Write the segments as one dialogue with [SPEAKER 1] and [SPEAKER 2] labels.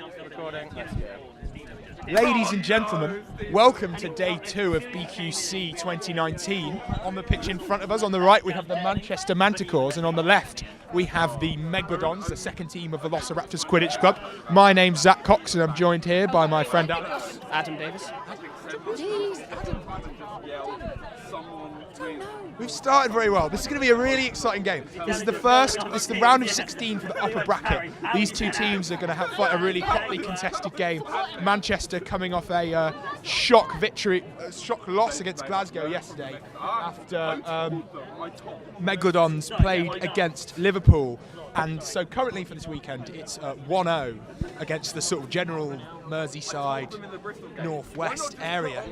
[SPEAKER 1] Recording.
[SPEAKER 2] Ladies and gentlemen, welcome to day 2 of BQC 2019. On the pitch in front of us, on the right, we have the Manchester Manticores, and on the left, we have the MEGALODONS, the second team of Velociraptors Quidditch Club. My name's Zach Cox, and I'm joined here by my friend Alex.
[SPEAKER 1] Adam Davis.
[SPEAKER 2] We've started very well. This is going to be a really exciting game. This is the round of 16 for the upper bracket. These two teams are going to fight a really hotly contested game. Manchester coming off a shock loss against Glasgow yesterday after MEGALODONS played against Liverpool. And so currently for this weekend, it's 1-0 against the sort of general Merseyside northwest area.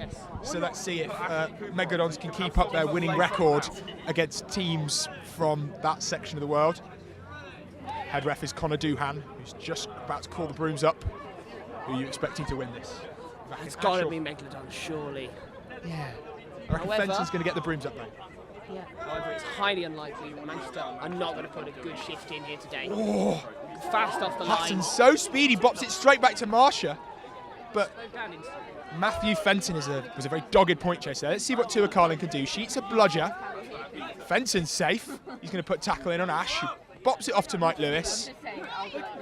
[SPEAKER 2] So let's see if MEGALODONS can keep up their winning record against teams from that section of the world. Head ref is Connor Doohan, who's just about to call the brooms up. Who are you expecting to win this?
[SPEAKER 1] It's got to be MEGALODONS, surely.
[SPEAKER 2] Yeah. I reckon Fenton's going to get the brooms up, though.
[SPEAKER 1] Yeah. However, it's highly unlikely Manchester are not going to put a good shift in here today.
[SPEAKER 2] Oh,
[SPEAKER 1] fast off the
[SPEAKER 2] Hudson's
[SPEAKER 1] line.
[SPEAKER 2] so speedy, bops it straight back to Marsha. But Matthew Fenton was a very dogged point chaser. Let's see what Tua Carlin can do. She eats a bludger. Fenton's safe. He's going to put tackle in on Ash, who bops it off to Mike Lewis.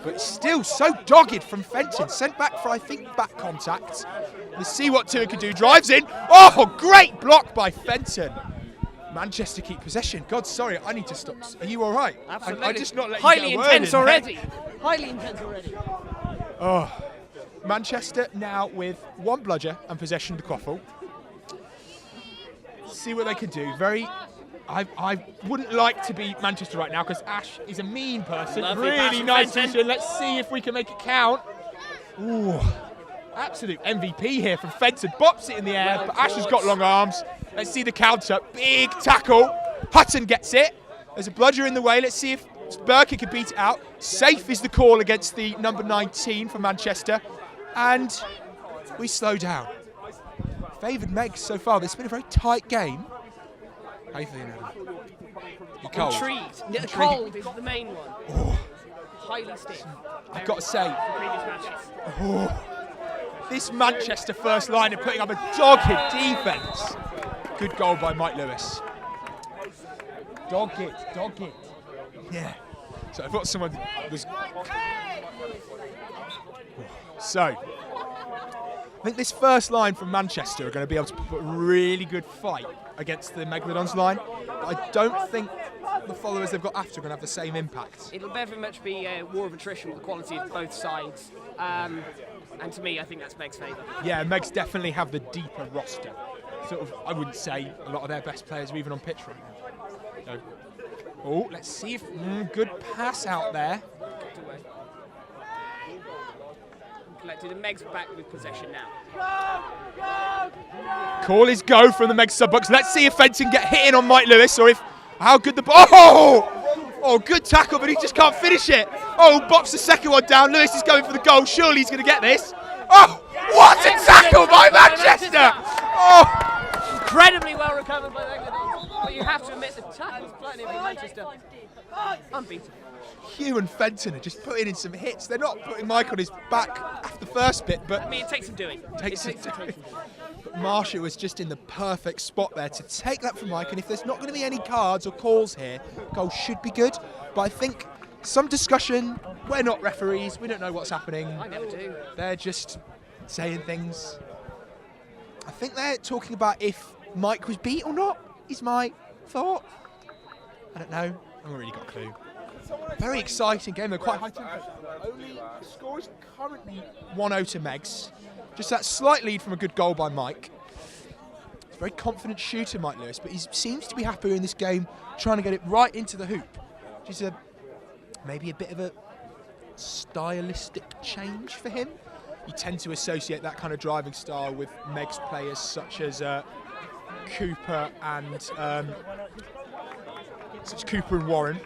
[SPEAKER 2] But still so dogged from Fenton. Sent back for, I think, back contact. Let's see what Tua can do. Drives in. Oh, great block by Fenton. Manchester keep possession. God, sorry, I need to stop. Are you all right?
[SPEAKER 1] Absolutely.
[SPEAKER 2] I just not let
[SPEAKER 1] Highly
[SPEAKER 2] you get a word
[SPEAKER 1] intense
[SPEAKER 2] in.
[SPEAKER 1] already. Highly intense already.
[SPEAKER 2] Oh, Manchester now with one bludger and possession of the quaffle. See what they can do. I wouldn't like to be Manchester right now because Ash is a mean person.
[SPEAKER 1] Lovely
[SPEAKER 2] really nice vision. Let's see if we can make it count. Ooh, absolute MVP here from Fenton. Bops it in the air, but Ash has got long arms. Let's see the counter. Big tackle. Hutton gets it. There's a bludger in the way. Let's see if Burke can beat it out. Safe is the call against the number 19 for Manchester. And we slow down. Favoured Megs so far. This has been a very tight game. How are you feeling, Adam? You're cold?
[SPEAKER 1] Intrigued. Yeah, cold is the main one.
[SPEAKER 2] Oh.
[SPEAKER 1] Highly stiff.
[SPEAKER 2] I've got to say,
[SPEAKER 1] Previous matches.
[SPEAKER 2] oh, this Manchester first line are putting up a dogged defence. Good goal by Mike Lewis. Dog it. Yeah. So I thought someone was... So, I think this first line from Manchester are going to be able to put a really good fight against the MEGALODONS line. But I don't think the followers they've got after are going to have the same impact.
[SPEAKER 1] It'll very much be a war of attrition with the quality of both sides. And to me, I think that's Meg's favour.
[SPEAKER 2] Yeah, Megs definitely have the deeper roster. Sort of, I wouldn't say a lot of their best players are even on pitch right now. So, oh, let's see if good pass out there.
[SPEAKER 1] Collected, and Meg's back with possession now.
[SPEAKER 2] Call is go from the Meg sub-box. Let's see if Fenton get hit in on Mike Lewis or if how good the oh, good tackle, but he just can't finish it. Oh, bops the second one down. Lewis is going for the goal. Surely he's going to get this. Oh, what a tackle by Manchester! Oh,
[SPEAKER 1] incredibly well recovered by MEGALODONS. But you have to admit the tackles plenty of Manchester. Unbeatable.
[SPEAKER 2] Hugh and Fenton are just putting in some hits. They're not putting Mike on his back after the first bit, but
[SPEAKER 1] I mean, it takes some doing.
[SPEAKER 2] Takes some doing. But Marsha was just in the perfect spot there to take that from Mike, and if there's not going to be any cards or calls here, goal should be good. But I think some discussion, we're not referees, we don't know what's happening.
[SPEAKER 1] I never do.
[SPEAKER 2] They're just saying things. I think they're talking about if Mike was beat or not, is my thought. I don't know, I haven't really got a clue. Very exciting game, they're quite high tempo. Only the score is currently 1-0 to Megs. Just that slight lead from a good goal by Mike. He's a very confident shooter, Mike Lewis, but he seems to be happy in this game, trying to get it right into the hoop. Which is maybe a bit of a stylistic change for him. You tend to associate that kind of driving style with Meg's players such as Cooper and Warren.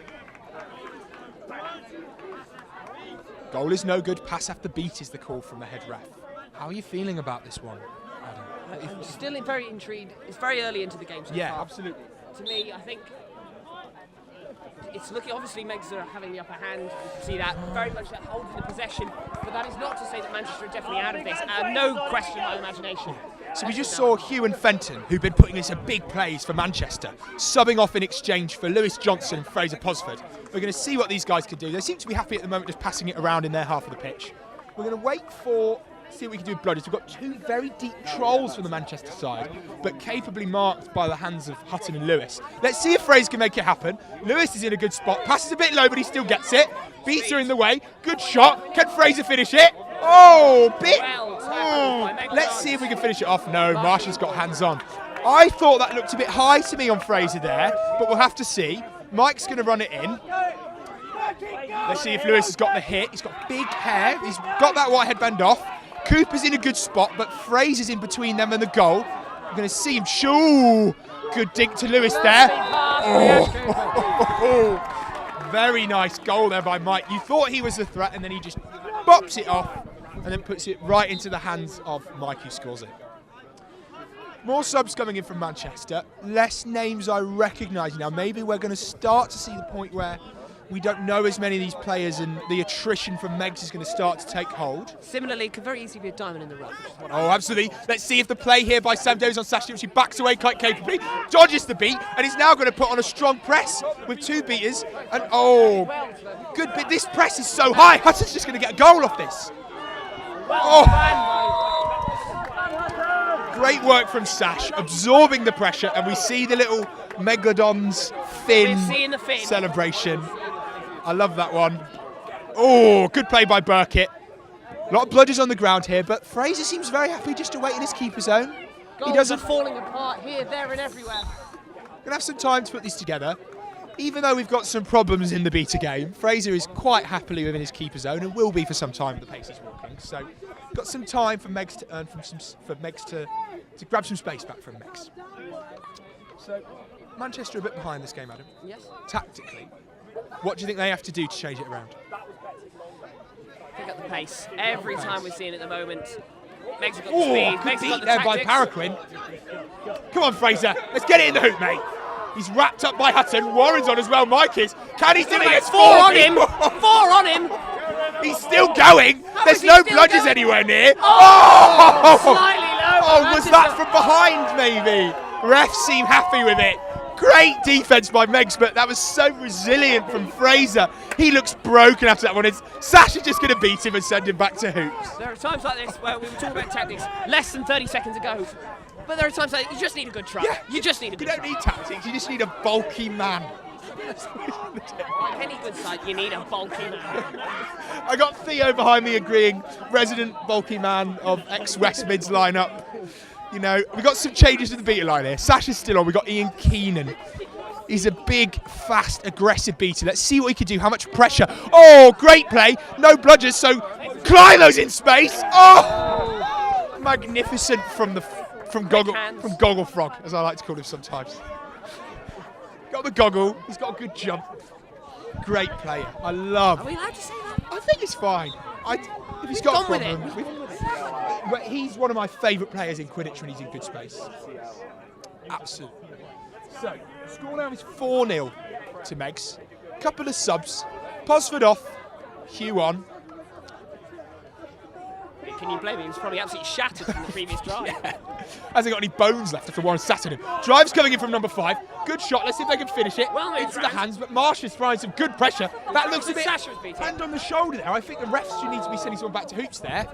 [SPEAKER 2] Goal is no good. Pass after beat is the call from the head ref. How are you feeling about this one, Adam?
[SPEAKER 1] I'm still very intrigued. It's very early into the game so
[SPEAKER 2] yeah,
[SPEAKER 1] far.
[SPEAKER 2] Absolutely.
[SPEAKER 1] To me, I think it's looking, obviously Megs are having the upper hand. You can see that very much that holding the possession. But that is not to say that Manchester are definitely out of this. No question in my imagination.
[SPEAKER 2] So we just saw Hugh and Fenton, who've been putting in some big plays for Manchester, subbing off in exchange for Lewis Johnson and Fraser Posford. We're going to see what these guys can do. They seem to be happy at the moment just passing it around in their half of the pitch. We're going to wait for, see what we can do with Blooders. We've got two very deep trolls from the Manchester side, but capably marked by the hands of Hutton and Lewis. Let's see if Fraser can make it happen. Lewis is in a good spot, passes a bit low, but he still gets it. Beats her in the way, good shot. Can Fraser finish it? Oh, bit. Let's see if we can finish it off. No, Marshall's got hands on. I thought that looked a bit high to me on Fraser there, but we'll have to see. Mike's going to run it in. Let's see if Lewis has got the hit. He's got big hair. He's got that white headband off. Cooper's in a good spot, but Fraser's in between them and the goal. We're going to see him. Shoo! Good dink to Lewis there. Oh. Very nice goal there by Mike. You thought he was the threat, and then he just bops it off and then puts it right into the hands of Mike, who scores it. More subs coming in from Manchester. Less names I recognise now. Maybe we're going to start to see the point where we don't know as many of these players, and the attrition from Megs is going to start to take hold.
[SPEAKER 1] Similarly, could very easily be a diamond in the rough.
[SPEAKER 2] Oh, absolutely. Let's see if the play here by Sam Davies on Sash, she backs away quite capably, dodges the beat, and he's now going to put on a strong press with two beaters. And oh, good bit. This press is so high. Hutton's just going to get a goal off this. Oh. Great work from Sash, absorbing the pressure, and we see the little Megalodon's fin celebration. I love that one. Oh, good play by Burkitt. A lot of blooders on the ground here, but Fraser seems very happy just to wait in his keeper zone.
[SPEAKER 1] Goals he doesn't falling apart here, there, and everywhere.
[SPEAKER 2] Gonna have some time to put these together. Even though we've got some problems in the beta game, Fraser is quite happily within his keeper zone and will be for some time at the pace he's walking. So, got some time for Megs to earn for Megs to grab some space back from Megs. So, Manchester are a bit behind this game, Adam.
[SPEAKER 1] Yes.
[SPEAKER 2] Tactically, what do you think they have to do to change it around?
[SPEAKER 1] Pick up the pace. Every time we're seeing it at the moment. Megs have got the speed. Megs have got the
[SPEAKER 2] there
[SPEAKER 1] tactics.
[SPEAKER 2] by Paraquin. Come on, Fraser. Let's get it in the hoop, mate. He's wrapped up by Hutton. Warren's on as well. Mike is. Can he do it?
[SPEAKER 1] It's 4 on him. 4 on him.
[SPEAKER 2] He's still going. There's no bludgers anywhere near.
[SPEAKER 1] Oh! Slightly low.
[SPEAKER 2] Oh, was that from behind, maybe? Refs seem happy with it. Great defence by Megs, but that was so resilient from Fraser. He looks broken after that one. Sasha's just going to beat him and send him back to hoops.
[SPEAKER 1] There are times like this where we were talking about tactics less than 30 seconds ago. But there are times like you just need a good try. Yeah, you just need a good try.
[SPEAKER 2] You don't need tactics, you just need a bulky man.
[SPEAKER 1] Like any good side, you need a bulky man.
[SPEAKER 2] I got Theo behind me agreeing, resident bulky man of ex-West Mids lineup. You know, we got some changes to the beta line here. Sasha's still on, we got Ian Keenan. He's a big, fast, aggressive beater. Let's see what he can do, how much pressure. Oh, great play, no bludgers, so Clilo's in space. Oh, magnificent from Goggle Frog, as I like to call him sometimes. Got the goggle, he's got a good jump. Great player, I love.
[SPEAKER 1] Are we allowed to say that?
[SPEAKER 2] I think it's fine. If he's got a problem, he's one of my favourite players in Quidditch when he's in good space. Absolutely. So, score now is 4-0 to Megs. Couple of subs. Posford off, Hugh on.
[SPEAKER 1] Can you blame him? He's probably absolutely shattered from the previous drive.
[SPEAKER 2] Yeah. Hasn't got any bones left after Warren sat on him. Drive's coming in from number 5. Good shot. Let's see if they can finish it.
[SPEAKER 1] Well
[SPEAKER 2] into the hands, but Marsh is throwing some good pressure. That looks a bit hand on the shoulder there. I think the refs should need to be sending someone back to hoops there.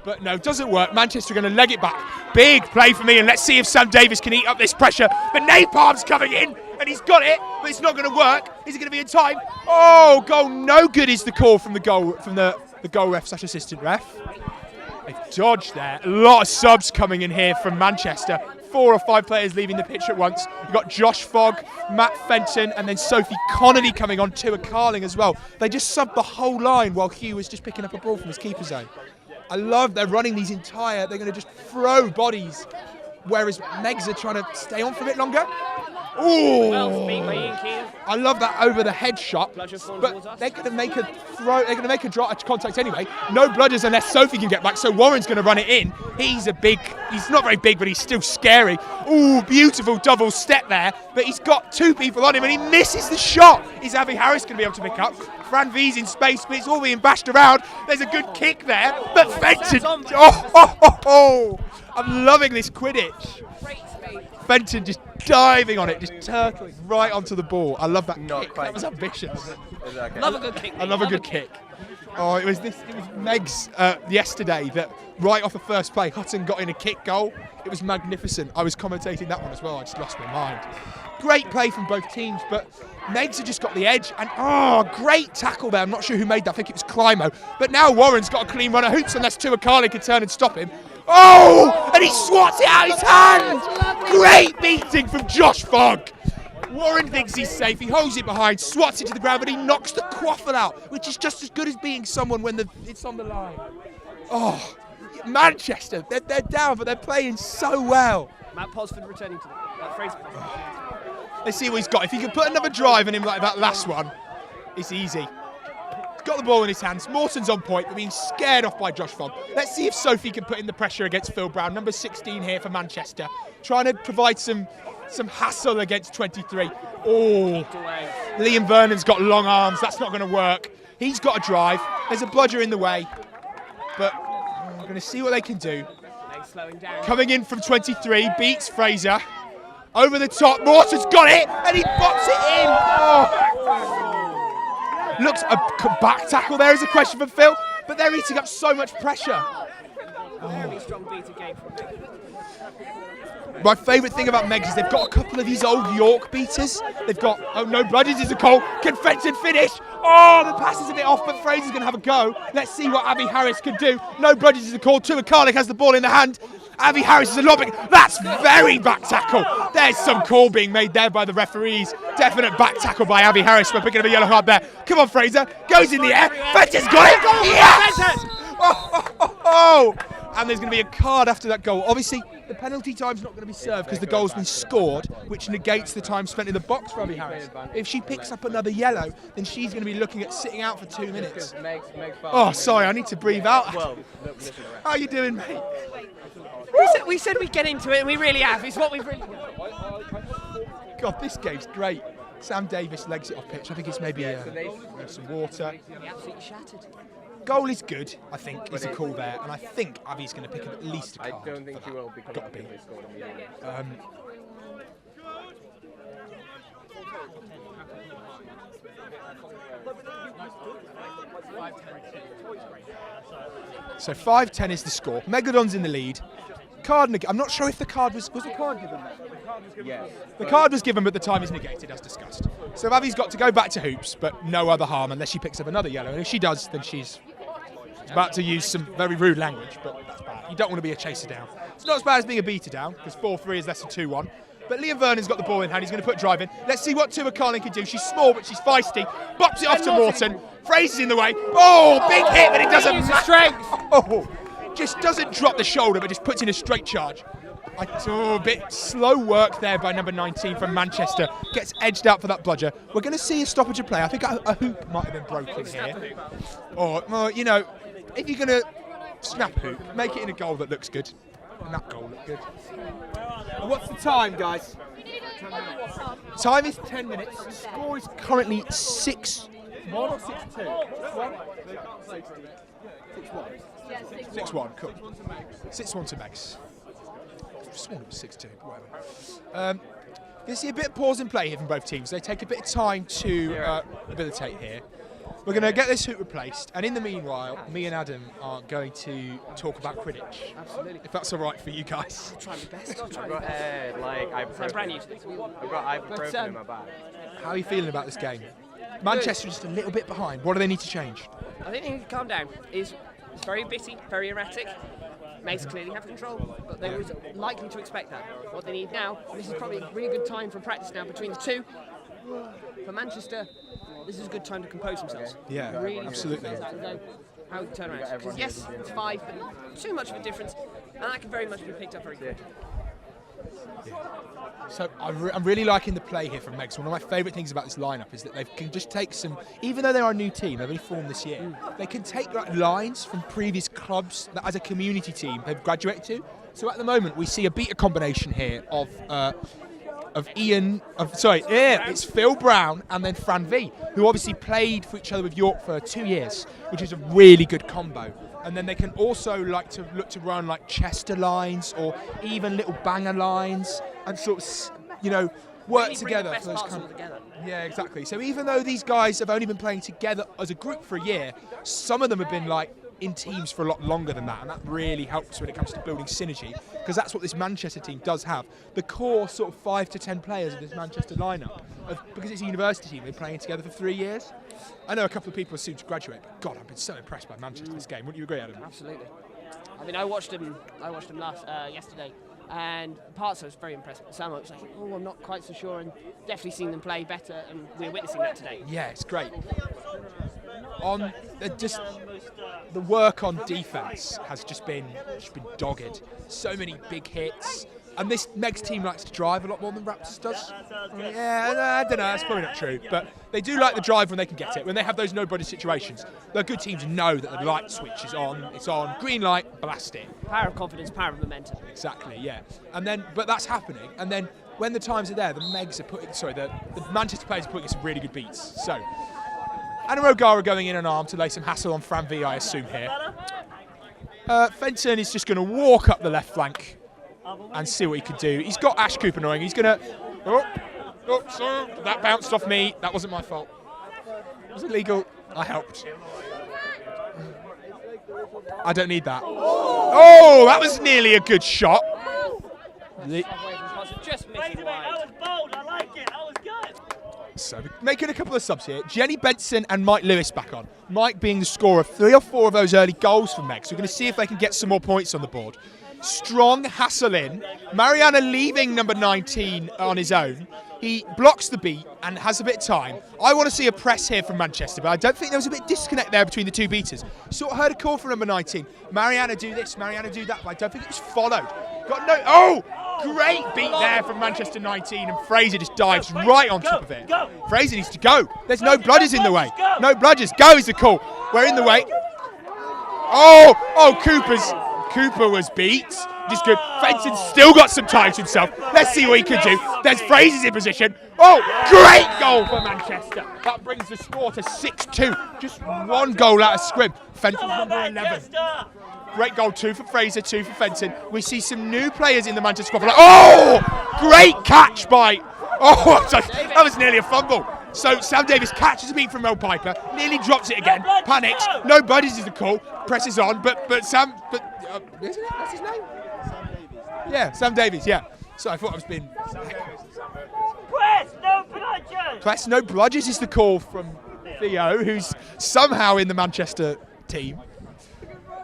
[SPEAKER 2] But no, doesn't work. Manchester are going to leg it back. Big play for me, and let's see if Sam Davies can eat up this pressure. But Napalm's coming in, and he's got it, but it's not going to work. Is it going to be in time? Oh, goal no good is the call from the goal ref/assistant ref. They've dodged there. A lot of subs coming in here from Manchester. 4 or 5 players leaving the pitch at once. You've got Josh Fogg, Matt Fenton, and then Sophie Connolly coming on, Tua Carling as well. They just subbed the whole line while Hugh was just picking up a ball from his keeper zone. I love they're running these they're going to just throw bodies, whereas Megs are trying to stay on for a bit longer. Ooh!
[SPEAKER 1] Well beat by Ian Keane.
[SPEAKER 2] I love that over the head shot,
[SPEAKER 1] Bludger falling
[SPEAKER 2] but
[SPEAKER 1] towards us.
[SPEAKER 2] they're going to make a throw. They're going to make a draw contact anyway. No bludgers unless Sophie can get back. So Warren's going to run it in. He's not very big, but he's still scary. Ooh, beautiful double step there. But he's got 2 people on him, and he misses the shot. Is Abby Harris going to be able to pick up? Fran V's in space, but it's all being bashed around. There's a good kick there, but Fenton. Oh! I'm loving this Quidditch. Fenton just diving on it, just turtling right onto the ball. I love that kick. That was ambitious.
[SPEAKER 1] Okay. Love a good kick.
[SPEAKER 2] I love a good kick. Oh, it was Meg's yesterday that right off the first play, Hutton got in a kick goal. It was magnificent. I was commentating that one as well. I just lost my mind. Great play from both teams, but Meg's had just got the edge. And great tackle there. I'm not sure who made that. I think it was Climo. But now Warren's got a clean run of hoops unless Tuakali can turn and stop him. Oh! And he swats it out his hand! Great beating from Josh Fogg. Warren thinks he's safe. He holds it behind, swats it to the ground, but he knocks the quaffle out, which is just as good as beating someone when it's on the line. Oh, Manchester, they're down, but they're playing so well.
[SPEAKER 1] Matt Posford returning to the Fraser.
[SPEAKER 2] Let's see what he's got. If he can put another drive in him like that last one, it's easy. Got the ball in his hands. Morton's on point, but being scared off by Josh Fogg. Let's see if Sophie can put in the pressure against Phil Brown. Number 16 here for Manchester. Trying to provide some hassle against 23. Oh, Liam Vernon's got long arms. That's not going to work. He's got a drive. There's a bludger in the way. But we're going to see what they can do.
[SPEAKER 1] Slowing down.
[SPEAKER 2] Coming in from 23, beats Fraser. Over the top, Morton's got it, and he bots it in. Oh. Looks a back tackle there is a question for Phil, but they're eating up so much pressure.
[SPEAKER 1] Very strong beater game from Meg.
[SPEAKER 2] My favourite thing about Megs is they've got a couple of these old York beaters. They've got, no bludgers is a goal. Can Fenton finish? Oh, the pass is a bit off, but Fraser's going to have a go. Let's see what Abby Harris can do. No bludgers is a call. Tuakalik has the ball in the hand. Abby Harris is a lobbing. That's very back tackle. There's some call being made there by the referees. Definite back tackle by Abby Harris. We're picking up a yellow card there. Come on, Fraser. Goes in the air. Fenton's got it. Yes! Oh! And there's going to be a card after that goal. Obviously, the penalty time's not going to be served because the goal's been scored, which negates the time spent in the box for Abby Harris. If she picks up another yellow, then she's going to be looking at sitting out for 2 minutes. Oh, sorry, I need to breathe out. How are you doing, mate?
[SPEAKER 1] We said we'd get into it, and we really have. It's what we've really done.
[SPEAKER 2] God, this game's great. Sam Davis legs it off pitch. I think it's maybe some water.
[SPEAKER 1] He absolutely shattered.
[SPEAKER 2] Goal is good, I think, is a call there, and I think Abby's going to pick up at least a card.
[SPEAKER 3] I don't think he will because
[SPEAKER 2] Got to be. So 5-10 is the score. Megalodon's in the lead. Card. I'm not sure if the card was the card given.
[SPEAKER 3] Yes.
[SPEAKER 2] The card was given, but the time is negated as discussed. So Abby's got to go back to hoops, but no other harm unless she picks up another yellow. And if she does, then she's about to use some very rude language, but that's bad. You don't want to be a chaser down. It's not as bad as being a beater down, because 4-3 is less than 2-1. But Liam Vernon's got the ball in hand. He's going to put drive in. Let's see what Tuakali can do. She's small, but she's feisty. Bops it off to Morton. Fraser's in the way. Oh, big hit, but it doesn't matter. Oh, just doesn't drop the shoulder, but just puts in a straight charge. A bit slow work there by number 19 from Manchester. Gets edged out for that bludger. We're going to see a stoppage of play. I think a hoop might have been broken here. Or, well, you know, if you're going to snap a hoop, make it in a goal that looks good. And that goal looked good. And what's the time, guys? Time is 10 minutes. Score is currently 6-1 or 6-2? 6-1, cool. 6-1 to Megs. Sworn it was 6-2, whatever. You see a bit of pause in play here from both teams. They take a bit of time to rehabilitate here. We're going to get this hoop replaced, and in the meanwhile, me and Adam are going to talk about Quidditch.
[SPEAKER 1] Absolutely.
[SPEAKER 2] If that's all right for you guys.
[SPEAKER 1] I'll try my best.
[SPEAKER 3] I've got ibuprofen in my bag.
[SPEAKER 2] How are you feeling about this game? Manchester just a little bit behind. What do they need to change?
[SPEAKER 1] I think they need to calm down. It's very bitty, very erratic. Megs clearly have control, but they were likely to expect that. What they need now, and this is probably a really good time for practice now between the two. For Manchester, this is a good time to compose themselves.
[SPEAKER 2] Yeah,
[SPEAKER 1] really
[SPEAKER 2] absolutely.
[SPEAKER 1] Know how to turn around. Because yes, it's 5, but too much of a difference, and that can very much be picked up very quickly.
[SPEAKER 2] So I'm really liking the play here from Megs. One of my favourite things about this lineup is that they can just take some, even though they're a new team, they've only formed this year, they can take like lines from previous clubs that as a community team they've graduated to. So at the moment we see a beta combination here of it's Phil Brown and then Fran V, who obviously played for each other with York for 2 years, which is a really good combo. And then they can also look to run like Chester lines or even little banger lines and sort of, work
[SPEAKER 1] Really
[SPEAKER 2] together for those kind of. Yeah, exactly. So even though these guys have only been playing together as a group for a year, some of them have been like in teams for a lot longer than that, and that really helps when it comes to building synergy, because that's what this Manchester team does have. The core sort of 5 to 10 players of this Manchester lineup, because it's a university team, they're playing together for 3 years. I know a couple of people are soon to graduate, but God, I've been so impressed by Manchester this game. Wouldn't you agree, Adam?
[SPEAKER 1] Absolutely. I mean, I watched them yesterday, and parts I was very impressed. Some I was like, oh, I'm not quite so sure, and definitely seen them play better, and we're witnessing that today.
[SPEAKER 2] Yeah, it's great. The work on defence has just been dogged. So many big hits. And this Megs team likes to drive a lot more than Raptors does. Yeah, I don't know, that's probably not true. But they do like the drive when they can get it. When they have those nobody situations, the good teams know that the light switch is on, it's on, green light, blast it.
[SPEAKER 1] Power of confidence, power of momentum.
[SPEAKER 2] Exactly, yeah. But that's happening. And then when the times are there, the Manchester players are putting in some really good beats. So, Anna O'Gara going in an arm to lay some hassle on Fran V, I assume here. Fenton is just going to walk up the left flank and see what he can do. He's got Ash Cooper annoying. He's going to... sorry, that bounced off me. That wasn't my fault. It was illegal. I helped. I don't need that. Oh, that was nearly a good shot.
[SPEAKER 1] Just missing wide.
[SPEAKER 4] That was bold. I like it. That was good.
[SPEAKER 2] So making a couple of subs here. Jenny Benson and Mike Lewis back on. Mike being the scorer of 3 or 4 of those early goals for Meg. So we're going to see if they can get some more points on the board. Strong hassle in. Mariana leaving number 19 on his own. He blocks the beat and has a bit of time. I want to see a press here from Manchester, but I don't think there was a bit of disconnect there between the two beaters. Sort of heard a call from number 19. Mariana do this, Mariana do that, but I don't think it was followed. Great beat there from Manchester 19, and Fraser just dives right on top of it. Fraser needs to go. There's no bludgers in the way. No bludgers. Go is the call. We're in the way. Cooper was beat. Just good. Fenson's still got some time to himself. Let's see what he can do. There's Fraser's in position. Great goal for Manchester. That brings the score to 6-2. Just 1 goal out of scrim. Fenson's number 11. Great goal, 2 for Fraser, 2 for Fenton. We see some new players in the Manchester squad. Great catch by... that was nearly a fumble. So Sam Davis catches a beat from Mel Piper, nearly drops it again, panics. No buddies is the call, presses on, isn't it? That's his name? Sam Davies. Yeah, Sam Davies, yeah. So I thought I was being...
[SPEAKER 4] Press, no bludgers!
[SPEAKER 2] Press, no bludgers is the call from Theo, who's somehow in the Manchester team.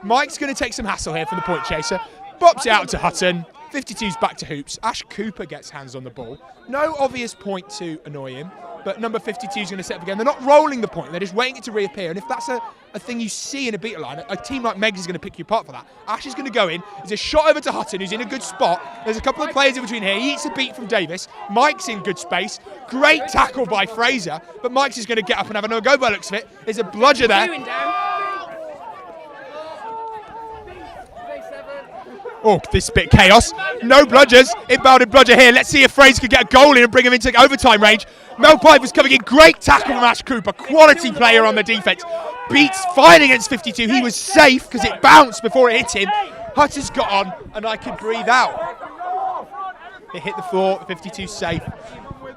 [SPEAKER 2] Mike's going to take some hassle here from the point chaser. Bops it out to Hutton. 52's back to hoops. Ash Cooper gets hands on the ball. No obvious point to annoy him, but number 52 is going to set up again. They're not rolling the point, they're just waiting it to reappear. And if that's a thing you see in a beat line, a team like Megs is going to pick you apart for that. Ash is going to go in. There's a shot over to Hutton, who's in a good spot. There's a couple of players in between here. He eats a beat from Davis. Mike's in good space. Great tackle by Fraser, but Mike's is going to get up and have another go by the looks of it. There's a bludger there. This bit of chaos. No bludgers. Inbounded bludger here. Let's see if Fraser can get a goal in and bring him into overtime range. Mel Piper's coming in. Great tackle from Ash Cooper. Quality player on the defence. Beats fine against 52. He was safe because it bounced before it hit him. Hutton's got on, and I could breathe out. It hit the floor. 52 safe.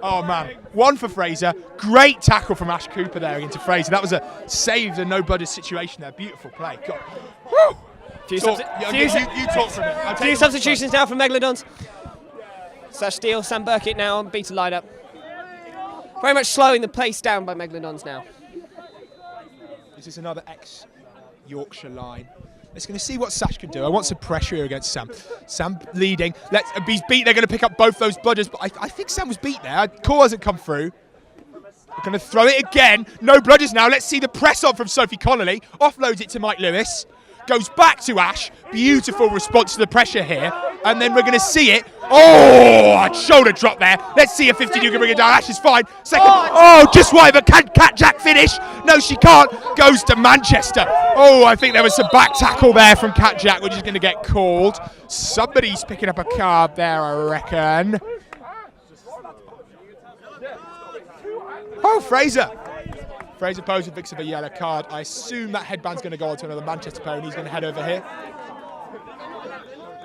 [SPEAKER 2] Oh, man. 1 for Fraser. Great tackle from Ash Cooper there into Fraser. That was a saved and no bludgers situation there. Beautiful play. God. Woo! You talk from it.
[SPEAKER 1] Few substitutions now from Megalodons. Sash Steele, Sam Burkett now on beta lineup. Very much slowing the pace down by Megalodons now.
[SPEAKER 2] This is another ex-Yorkshire line. Let's going to see what Sash can do. I want some pressure here against Sam. Sam leading. He's beat. They're going to pick up both those bludgers, but I think Sam was beat there. Call hasn't come through. We're going to throw it again. No bludgers now. Let's see the press on from Sophie Connolly. Offloads it to Mike Lewis. Goes back to Ash. Beautiful response to the pressure here. and then we're going to see it. Oh, a shoulder drop there. Let's see if 52 can bring it down. Ash is fine. Second. Oh, just wide, but can Cat finish? No, she can't. Goes to Manchester. Oh, I think there was some back tackle there from Cat, which is going to get called. Somebody's picking up a card there, I reckon. Oh, Fraser. Fraser Pose with Vix of a yellow card. I assume that headband's going to go on to another Manchester player, and he's going to head over here.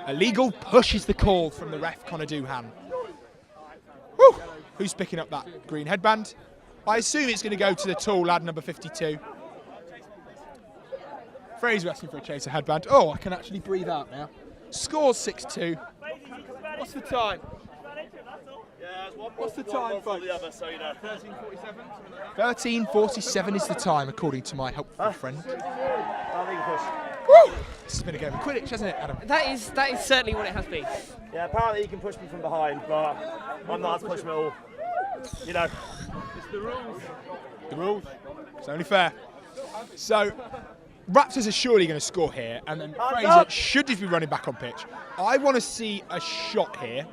[SPEAKER 2] Illegal push is the call from the ref, Connor Doohan. Woo. Who's picking up that green headband? I assume it's going to go to the tall lad, number 52. Fraser asking for a chaser headband. Oh, I can actually breathe out now. Scores 6-2. What's the time? What's the time, folks? 13:47 is the time, according to my helpful friend. Woo! This has been a game of Quidditch, hasn't it, Adam?
[SPEAKER 1] That is certainly what it has been.
[SPEAKER 4] Yeah, apparently he can push me from behind, but I'm not to push him at all. You know. It's the rules.
[SPEAKER 2] The rules. It's only fair. So, Raptors are surely going to score here, and then Fraser should just be running back on pitch. I want to see a shot here,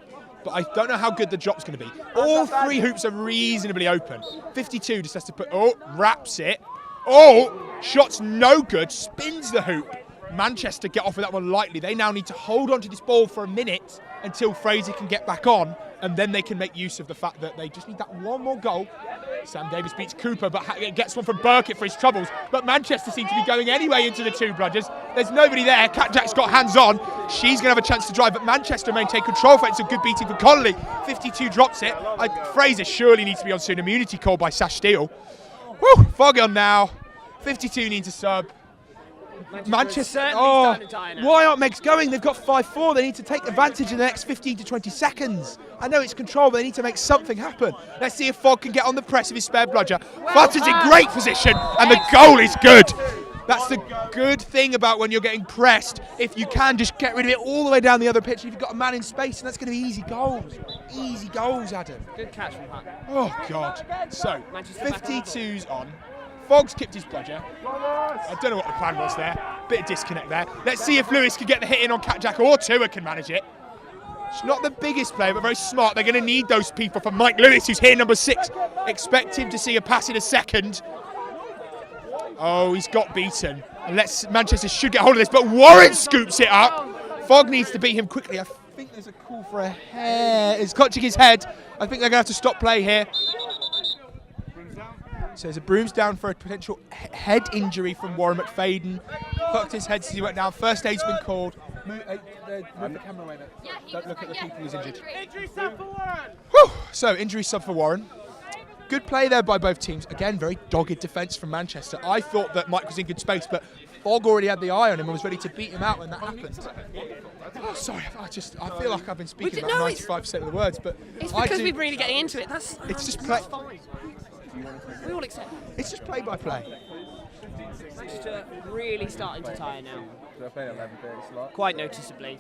[SPEAKER 2] but I don't know how good the drop's going to be. All three hoops are reasonably open. 52 just has to put, wraps it. Oh, shot's no good, spins the hoop. Manchester get off with that one lightly. They now need to hold on to this ball for a minute until Fraser can get back on, and then they can make use of the fact that they just need that one more goal. Sam Davis beats Cooper, but gets one from Burkitt for his troubles. But Manchester seem to be going anyway into the two bludgers. There's nobody there. Catjack's got hands on. She's going to have a chance to drive, but Manchester maintain control for it. It's a good beating for Connolly. 52 drops it. Fraser surely needs to be on soon. Immunity called by Sash Steele. Woo, Fog on now. 52 needs a sub. Manchester, why aren't Megs going? They've got 5-4. They need to take advantage in the next 15 to 20 seconds. I know it's control, but they need to make something happen. Let's see if Fogg can get on the press of his spare bludger. Button's in great position, and the goal is good. That's the good thing about when you're getting pressed. If you can just get rid of it all the way down the other pitch, if you've got a man in space, and that's going to be easy goals. Easy goals, Adam.
[SPEAKER 1] Good catch from Hunt.
[SPEAKER 2] Oh, God. So, 52's on. Fogg's kicked his bludger. I don't know what the plan was there. Bit of disconnect there. Let's see if Lewis can get the hit in on Catjack, or Tua can manage it. She's not the biggest player, but very smart. They're going to need those people for Mike Lewis, who's here, number 6. Expect him to see a pass in a second. Oh, he's got beaten. And Manchester should get hold of this, but Warren scoops it up. Fogg needs to beat him quickly. I think there's a call for a hair. It's clutching his head. I think they're going to have to stop play here. So there's a brooms down for a potential head injury from Warren McFadden. Fucked his head as he went down. First aid's been called. Move the camera away, mate. Don't look at the people who's injured.
[SPEAKER 4] Injury sub for Warren.
[SPEAKER 2] Whew. So injury sub for Warren. Good play there by both teams. Again, very dogged defence from Manchester. I thought that Mike was in good space, but Fogg already had the eye on him and was ready to beat him out when that happened. Oh, sorry, I feel like I've been speaking about 95% of the words, but
[SPEAKER 1] it's because we're really getting into it.
[SPEAKER 2] It's just play.
[SPEAKER 1] We all accept.
[SPEAKER 2] It's just play by play.
[SPEAKER 1] Manchester really starting to tire now. Quite noticeably.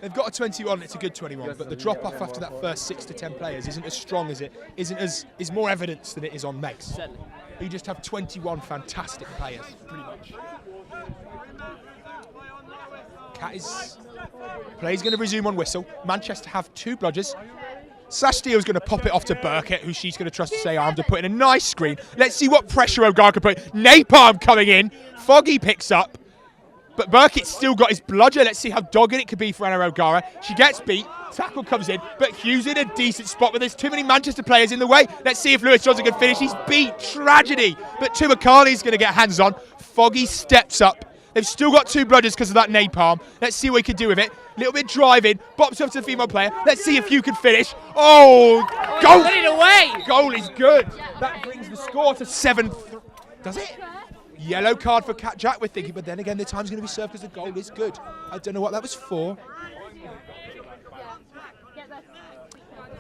[SPEAKER 2] They've got a 21. It's a good 21, but the drop off after that first 6 to 10 players isn't as strong as it is more evidence than it is on Megs.
[SPEAKER 1] Certainly.
[SPEAKER 2] You just have 21 fantastic players, pretty much. Cat is play's going to resume on whistle. Manchester have 2 bludgers. Sash Steele's going to pop it off to Burkitt, who she's going to trust to stay armed to put in a nice screen. Let's see what pressure O'Gara can put. Napalm coming in. Foggy picks up. But Burkitt's still got his bludger. Let's see how dogged it could be for Anna O'Gara. She gets beat. Tackle comes in. But Hughes in a decent spot, but there's too many Manchester players in the way. Let's see if Lewis Johnson can finish. He's beat. Tragedy. But Tumakali's going to get hands on. Foggy steps up. They've still got 2 bludgers because of that napalm. Let's see what he can do with it. Little bit driving. Bops up to the female player. Let's see if you can finish. Oh, goal!
[SPEAKER 1] Put it away!
[SPEAKER 2] Goal is good. That brings the score to 7. Does it? Yellow card for Catjack, we're thinking, but then again, the time's going to be served because the goal is good. I don't know what that was for.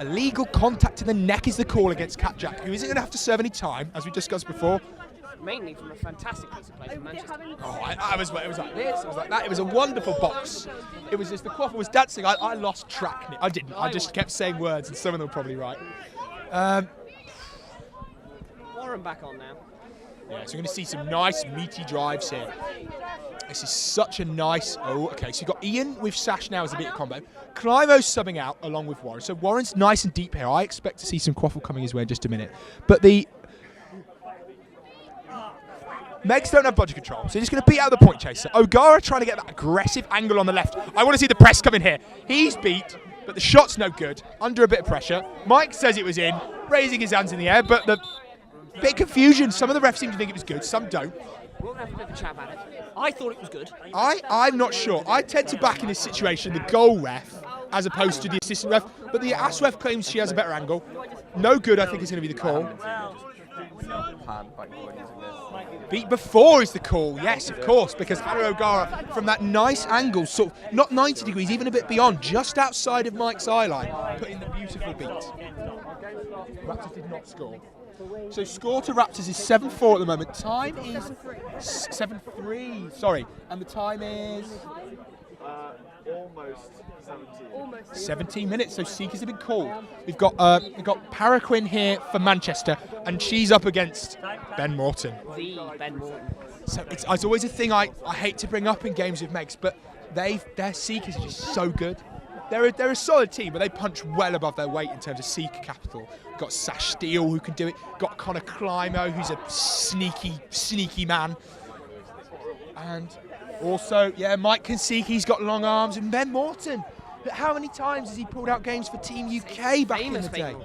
[SPEAKER 2] Illegal contact to the neck is the call against Catjack, who isn't going to have to serve any time, as we discussed before.
[SPEAKER 1] Mainly from a fantastic piece of play from Manchester.
[SPEAKER 2] Oh, it was like this, it was like that. It was a wonderful box. It was just, the quaffle was dancing. I lost track. I didn't. I just kept saying words, and some of them were probably right.
[SPEAKER 1] Warren back on now.
[SPEAKER 2] Yeah, so we're going to see some nice meaty drives here. This is such a nice... Oh, okay, so you've got Ian with Sash now as a bit of combo. Climo's subbing out along with Warren. So Warren's nice and deep here. I expect to see some quaffle coming his way in just a minute. But the... Megs don't have budget control, so they're just going to beat out the point chaser. O'Gara trying to get that aggressive angle on the left. I want to see the press come in here. He's beat, but the shot's no good. Under a bit of pressure. Mike says it was in, raising his hands in the air, but the bit of confusion. Some of the refs seem to think it was good, some don't.
[SPEAKER 1] We'll have a bit of a chat about it. I thought it was good.
[SPEAKER 2] I'm not sure. I tend to back in this situation the goal ref as opposed to the assistant ref, but the AS ref claims she has a better angle. No good, I think, is going to be the call. Beat before is the call, yes, of course, because Hannah O'Gara from that nice angle, sort of not 90 degrees, even a bit beyond, just outside of Mike's eye line, put in the beautiful beat. Raptors did not score. So score to Raptors is 7-4 at the moment. Time is 7-3, sorry, and the time is...
[SPEAKER 4] Almost 17.
[SPEAKER 2] 17 minutes, so Seekers have been called. We've got Paraquin here for Manchester, and she's up against Ben Morton.
[SPEAKER 1] The Ben Morton.
[SPEAKER 2] So it's always a thing I hate to bring up in games with Megs, but their Seekers are just so good. They're a solid team, but they punch well above their weight in terms of Seeker capital. We've got Sash Steele who can do it. Got Connor Climo, who's a sneaky man. And also, yeah, Mike Kansiki, he's got long arms, and Ben Morton. But how many times has he pulled out games for Team UK back in the day?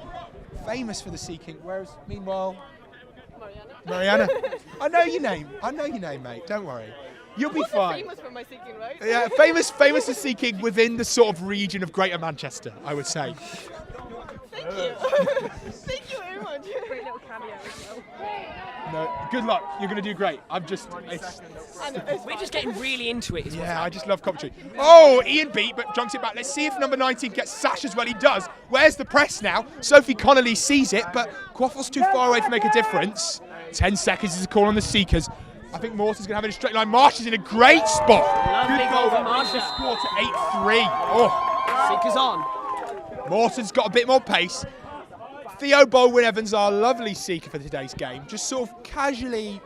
[SPEAKER 2] Famous for the seeking. Whereas, meanwhile, Mariana. I know your name, mate. Don't worry. You'll be fine.
[SPEAKER 5] Famous for my seeking, right?
[SPEAKER 2] Yeah, famous for seeking within the sort of region of Greater Manchester, I would say.
[SPEAKER 5] Thank you. Thank you very much. Great little cameo as well.
[SPEAKER 2] No, good luck. You're going to do great. We're
[SPEAKER 1] just getting really into it.
[SPEAKER 2] Yeah, I just love commentary. Oh, Ian beat, but junks it back. Let's see if number 19 gets Sash as well. He does. Where's the press now? Sophie Connolly sees it, but Quaffle's too far away to make a difference. 10 seconds is a call on the Seekers. I think Morton's going to have it in a straight line. Marsh is in a great spot.
[SPEAKER 1] Lovely
[SPEAKER 2] Good
[SPEAKER 1] goal
[SPEAKER 2] goal.
[SPEAKER 1] from Marcia.
[SPEAKER 2] Score to 8-3. Oh.
[SPEAKER 1] Seekers on.
[SPEAKER 2] Morton's got a bit more pace. Theo Baldwin-Evans, our lovely seeker for today's game, just sort of casually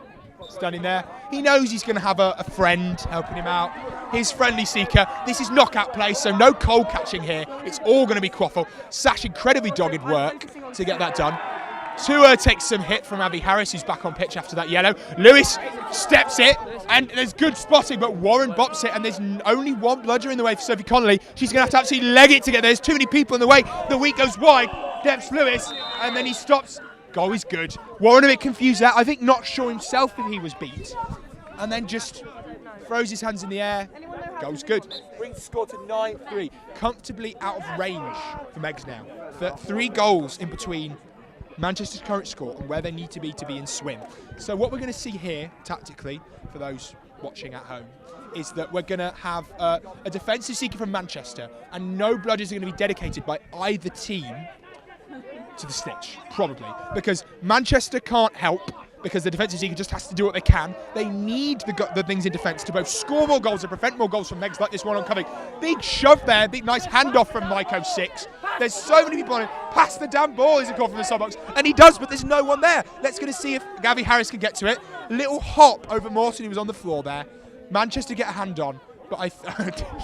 [SPEAKER 2] standing there. He knows he's going to have a friend helping him out. His friendly seeker. This is knockout play, so no cold catching here. It's all going to be Quaffle. Sash, incredibly dogged work to get that done. Tua takes some hit from Abby Harris, who's back on pitch after that yellow. Lewis steps it, and there's good spotting, but Warren bops it, and there's only one bludger in the way for Sophie Connolly. She's going to have to actually leg it to get there. There's too many people in the way. The weak goes wide. Depths Lewis, and then he stops. Goal is good. Warren a bit confused there. I think not sure himself if he was beat. And then just throws his hands in the air. Goal's good. Brings the score to 9-3. Comfortably out of range for Megs now. 3 goals in between Manchester's current score and where they need to be in swim. So what we're going to see here, tactically, for those watching at home, is that we're going to have a defensive seeker from Manchester, and no bludgers are going to be dedicated by either team to the snitch, probably, because Manchester can't help, because the defensive seeker just has to do what they can. They need the things in defence to both score more goals and prevent more goals from Megs like this one on coming. Big shove there, big nice handoff from Mike 06. There's so many people on it. Pass the damn ball is a call from the sub-box, and he does, but there's no one there. Let's go to see if Gabby Harris can get to it. Little hop over Morton, who was on the floor there. Manchester get a hand on, but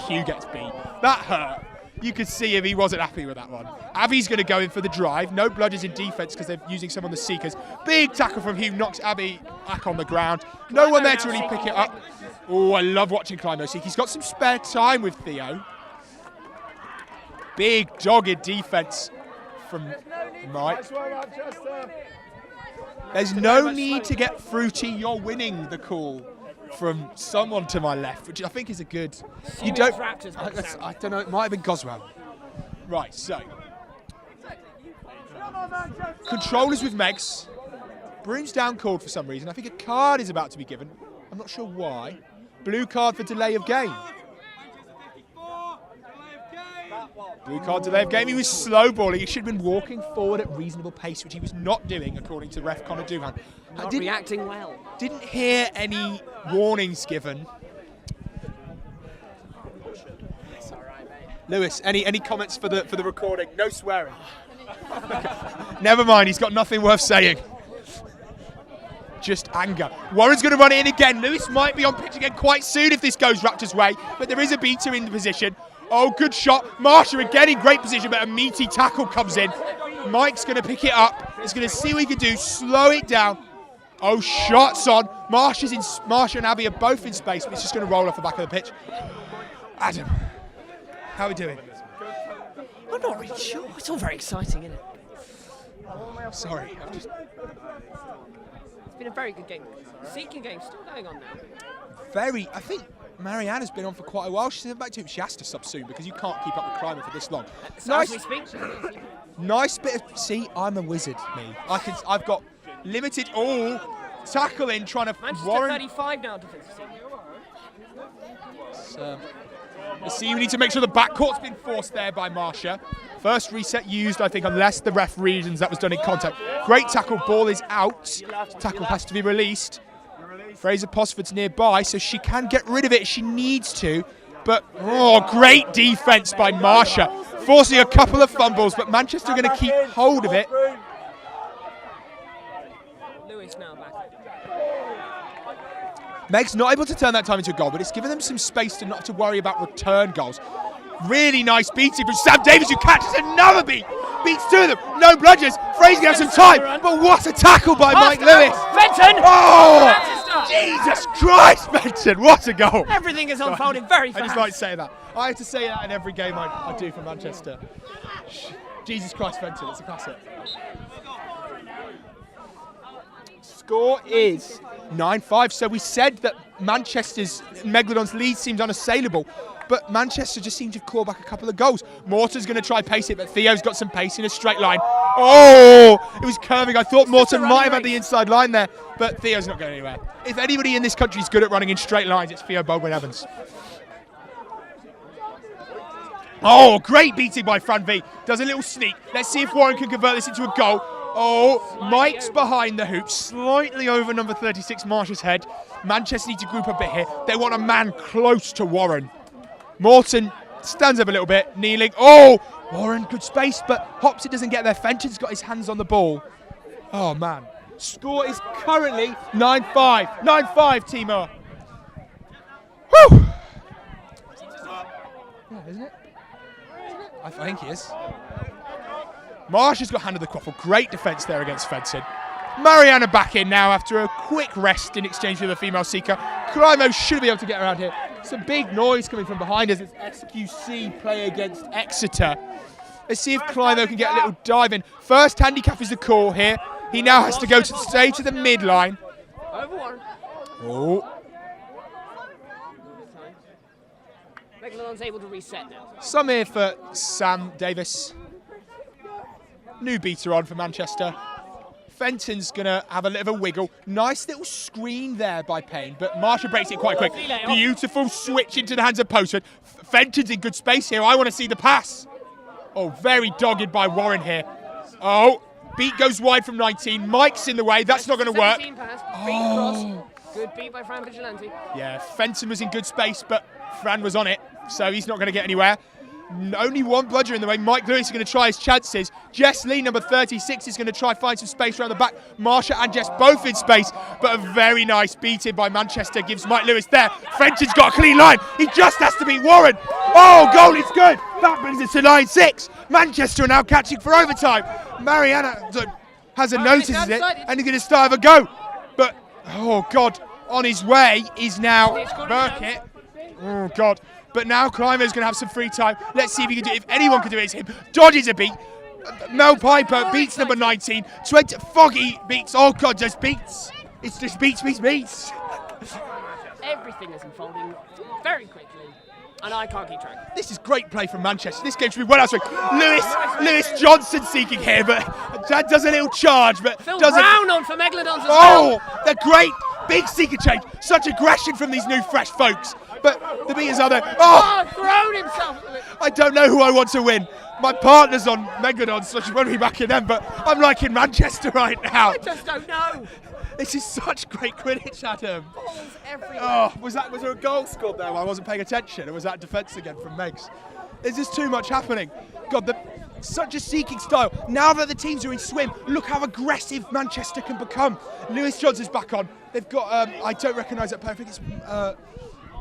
[SPEAKER 2] Hugh gets beat. That hurt. You could see him, he wasn't happy with that one. Abby's going to go in for the drive. No bludgers in defence because they're using some on the seekers. Big tackle from Hugh, knocks Abby back on the ground. No one there to really pick it up. Oh, I love watching Climo Seek. He's got some spare time with Theo. Big dogged defence from Mike. There's no need to get fruity. You're winning the call from someone to my left, which I think is a good. You don't. I don't know. It might have been Goswell. Right. So controllers with Megs. Broom's down called for some reason. I think a card is about to be given. I'm not sure why. Blue card for delay of game. Blue card delay of game. He was slow balling. He should have been walking forward at reasonable pace, which he was not doing, according to ref Connor Doohan.
[SPEAKER 1] Not reacting well.
[SPEAKER 2] Didn't hear any warnings given.
[SPEAKER 1] It's all right, mate.
[SPEAKER 2] Lewis, any comments for the recording? No swearing. Never mind. He's got nothing worth saying. just anger. Warren's going to run it in again. Lewis might be on pitch again quite soon if this goes Raptors' way, but there is a beater in the position. Oh, good shot. Marsha again in great position, but a meaty tackle comes in. Mike's going to pick it up. He's going to see what he can do, slow it down. Oh, shots on. Marsha and Abby are both in space, but it's just going to roll off the back of the pitch. Adam, how are we doing?
[SPEAKER 1] I'm not really sure. It's all very exciting, isn't it?
[SPEAKER 2] Sorry,
[SPEAKER 1] It's been a very good game. Seeking game still going on now.
[SPEAKER 2] I think Mariana's been on for quite a while. She's back to it. She has to sub soon because you can't keep up with Climber for this long.
[SPEAKER 1] As we speak.
[SPEAKER 2] Nice bit of. See, I'm a wizard, me. I've got limited. Oh, tackle in, trying to.
[SPEAKER 1] Manchester
[SPEAKER 2] Warren.
[SPEAKER 1] 35 now, defensive team.
[SPEAKER 2] Let's see, we need to make sure the backcourt's been forced there by Marsha. First reset used, I think, unless the ref reasons that was done in contact. Great tackle, ball is out. Tackle has to be released. Fraser Posford's nearby, so she can get rid of it if she needs to. But, oh, great defence by Marsha. Forcing a couple of fumbles, but Manchester are going to keep hold of it.
[SPEAKER 1] Lewis now back.
[SPEAKER 2] Meg's not able to turn that time into a goal, but it's given them some space to not have to worry about return goals. Really nice beating from Sam Davis, who catches another beat. Beats two of them, no bludgers. Fraser gonna have some time, but what a tackle by Mike Lewis.
[SPEAKER 1] Fenton!
[SPEAKER 2] Oh, Jesus Christ, Fenton, what a goal.
[SPEAKER 1] Everything is unfolding very fast.
[SPEAKER 2] I just like to say that. I have to say that in every game I do for Manchester. Jesus Christ, Fenton, it's a classic. Score is 9-5. So we said that Manchester's Megalodons lead seemed unassailable, but Manchester just seemed to have clawed back a couple of goals. Morton's going to try pace it, but Theo's got some pace in a straight line. Oh, it was curving. I thought Morton might have had the inside line there, but Theo's not going anywhere. If anybody in this country is good at running in straight lines, it's Theo Baldwin-Evans. Oh, great beating by Fran V. Does a little sneak. Let's see if Warren can convert this into a goal. Oh, Mike's behind the hoop, slightly over number 36, Marsha's head. Manchester need to group a bit here. They want a man close to Warren. Morton stands up a little bit, kneeling. Oh, Warren, good space, but Hopsy doesn't get there. Fenton's got his hands on the ball. Oh, man. Score is currently 9-5. 9-5, Timo. Whew. Yeah, isn't it? I think he is. Marsha's got hand of the quaffle. Great defence there against Fenton. Mariana back in now after a quick rest in exchange for the female seeker. Climo should be able to get around here. Some big noise coming from behind us. It's SQC play against Exeter. Let's see if Climo can get a little dive in. First handicap is the call here. He now has to go to stay to the midline.
[SPEAKER 1] Over Warren.
[SPEAKER 2] Oh.
[SPEAKER 1] Megalodon's able to reset now.
[SPEAKER 2] Some here for Sam Davis. New beater on for Manchester. Fenton's going to have a little wiggle. Nice little screen there by Payne, but Marsha breaks it quite quick. Beautiful switch into the hands of Posford. Fenton's in good space here. I want to see the pass. Oh, very dogged by Warren here. Oh, beat goes wide from 19. Mike's in the way. That's not going to work.
[SPEAKER 1] Pass. Oh. Good beat by Fran Vigilante.
[SPEAKER 2] Yeah, Fenton was in good space, but Fran was on it, so he's not going to get anywhere. Only one bludger in the way. Mike Lewis is going to try his chances. Jess Lee, number 36, is going to try find some space around the back. Marsha and Jess both in space, but a very nice beating by Manchester gives Mike Lewis there. Fenton's got a clean line. He just has to beat Warren. Oh, goal, it's good. That brings it to 9-6. Manchester are now catching for overtime. Mariana has a notice it, and he's going to start a go. But, oh, God, on his way is now Burkett. Oh, God. But now Climo's going to have some free time. Let's see if he can do it. If anyone can do it, it's him. Dodges a beat. Mel Piper beats number 19. Foggy beats. Oh, God, just beats. It's just beats.
[SPEAKER 1] Everything is unfolding very quickly, and I can't keep track.
[SPEAKER 2] This is great play from Manchester. This game should be well outside. Lewis Johnson seeking here, but that does a little charge. But
[SPEAKER 1] Phil
[SPEAKER 2] doesn't.
[SPEAKER 1] Brown on for Megalodons as well.
[SPEAKER 2] Oh, the great big seeker change. Such aggression from these new fresh folks. But the beaters are there. Oh,
[SPEAKER 1] thrown himself.
[SPEAKER 2] I don't know who I want to win. My partner's on Megalodons, so she won't be back in them, but I'm liking Manchester right now.
[SPEAKER 1] I just don't know.
[SPEAKER 2] This is such great Quidditch, Adam.
[SPEAKER 1] Balls everywhere.
[SPEAKER 2] Oh, was there a goal scored there while I wasn't paying attention, or was that defence again from Megs? There's just too much happening. God, Such a seeking style. Now that the teams are in swim, look how aggressive Manchester can become. Lewis Johnson's back on. They've got, I don't recognise that player. I think it's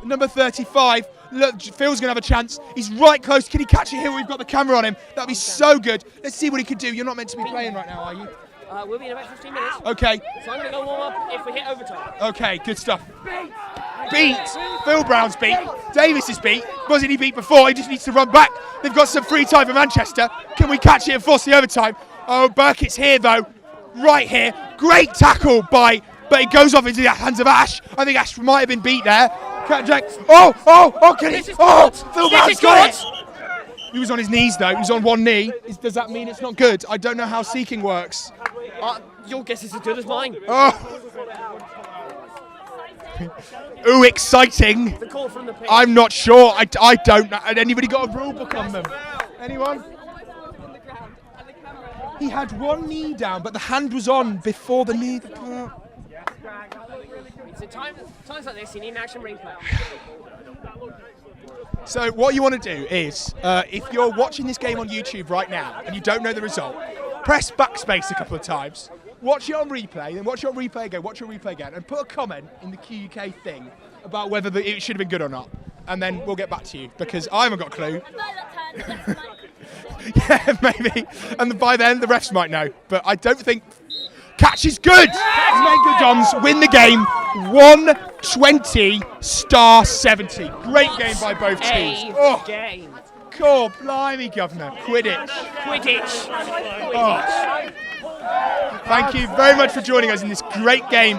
[SPEAKER 2] number 35. Look, Phil's going to have a chance. He's right close. Can he catch it here? We've got the camera on him. That'd be so good. Let's see what he can do. You're not meant to be playing right now, are you?
[SPEAKER 1] We'll be in about 15 minutes.
[SPEAKER 2] Okay.
[SPEAKER 1] So I'm going to go warm up if we hit overtime.
[SPEAKER 2] Okay, good stuff. Beat. Phil Brown's beat. Davis is beat. Wasn't he beat before? He just needs to run back. They've got some free time for Manchester. Can we catch it and force the overtime? Oh, Burkett's here though. Right here. Great tackle but it goes off into the hands of Ash. I think Ash might have been beat there. Can he? Phil Brown's got it. He was on his knees though. He was on one knee. Does that mean it's not good? I don't know how seeking works.
[SPEAKER 1] Your guess is as good as mine.
[SPEAKER 2] Oh. Ooh, exciting.
[SPEAKER 1] The call from the pitch.
[SPEAKER 2] I'm not sure. I don't know. Had anybody got a rule book on them? Anyone? He had one knee down, but the hand was on before the knee.
[SPEAKER 1] So times like this, you need an action replay.
[SPEAKER 2] So what you want to do is, if you're watching this game on YouTube right now and you don't know the result, press backspace a couple of times, watch it on replay, then watch it on replay again, watch it on replay again, and put a comment in the QUK thing about whether it should have been good or not. And then we'll get back to you, because I haven't got a clue. Yeah, maybe. And by then, the refs might know. But I don't think... Catch is good! Megalodons win the game, 120-70. Great game by both teams.
[SPEAKER 1] Game.
[SPEAKER 2] Cool, blimey, Governor. Quidditch.
[SPEAKER 1] Quidditch.
[SPEAKER 2] Oh. Thank you very much for joining us in this great game.